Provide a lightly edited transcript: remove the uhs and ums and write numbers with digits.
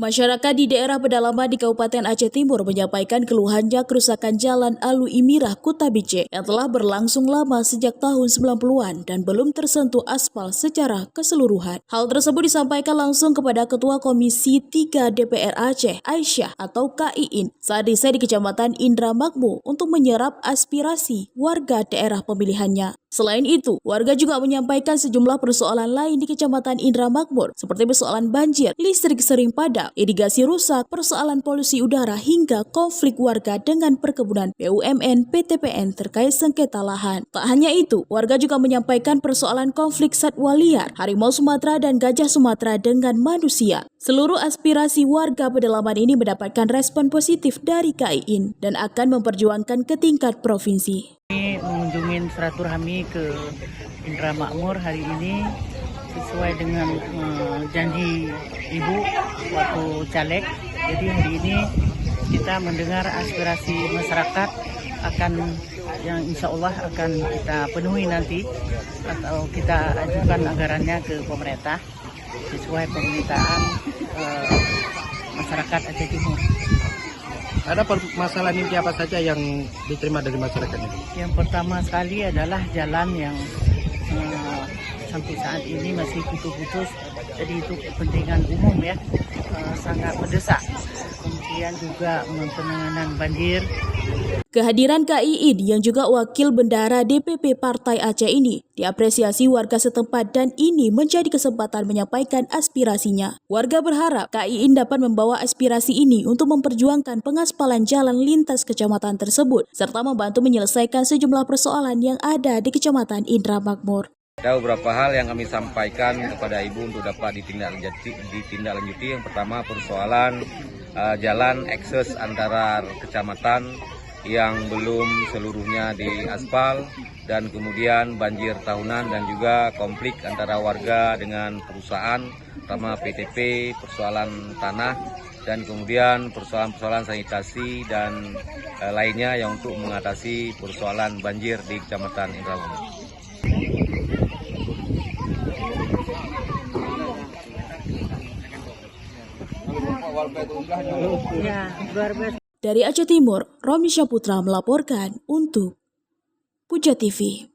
Masyarakat di daerah pedalaman di Kabupaten Aceh Timur menyampaikan keluhannya kerusakan jalan Alu Imirah Kutabice yang telah berlangsung lama sejak tahun 90-an dan belum tersentuh aspal secara keseluruhan. Hal tersebut disampaikan langsung kepada Ketua Komisi 3 DPR Aceh, Aisyah atau KIIN, saat desa di Kecamatan Indra Makmur untuk menyerap aspirasi warga daerah pemilihannya. Selain itu, warga juga menyampaikan sejumlah persoalan lain di Kecamatan Indra Makmur, seperti persoalan banjir, listrik sering padam, irigasi rusak, persoalan polusi udara, hingga konflik warga dengan perkebunan BUMN PTPN terkait sengketa lahan. Tak hanya itu, warga juga menyampaikan persoalan konflik satwa liar, harimau Sumatera dan gajah Sumatera dengan manusia. Seluruh aspirasi warga pedalaman ini mendapatkan respon positif dari KIIN dan akan memperjuangkan ke tingkat provinsi. Kami mengunjungi silaturahmi ke Indra Makmur hari ini sesuai dengan janji Ibu waktu caleg. Jadi hari ini kita mendengar aspirasi masyarakat yang insya Allah akan kita penuhi nanti atau kita ajukan anggarannya ke pemerintah sesuai permintaan masyarakat Aceh Timur. Ada permasalahan inti apa saja yang diterima dari masyarakat ini? Yang pertama sekali adalah jalan yang sampai saat ini masih putus-putus, jadi itu kepentingan umum ya, sangat mendesak. Kemudian juga penanganan banjir. Kehadiran KIIN yang juga wakil bendara DPP Partai Aceh ini diapresiasi warga setempat dan ini menjadi kesempatan menyampaikan aspirasinya. Warga berharap KIIN dapat membawa aspirasi ini untuk memperjuangkan pengaspalan jalan lintas kecamatan tersebut serta membantu menyelesaikan sejumlah persoalan yang ada di Kecamatan Indra Makmur. Ada beberapa hal yang kami sampaikan kepada Ibu untuk dapat ditindaklanjuti. Yang pertama persoalan jalan akses antara kecamatan yang belum seluruhnya diaspal, dan kemudian banjir tahunan dan juga konflik antara warga dengan perusahaan, terutama PTP, persoalan tanah, dan kemudian persoalan-persoalan sanitasi dan lainnya yang untuk mengatasi persoalan banjir di Kecamatan Indra Makmur. Dari Aceh Timur, Romi Syaputra melaporkan untuk Puja TV.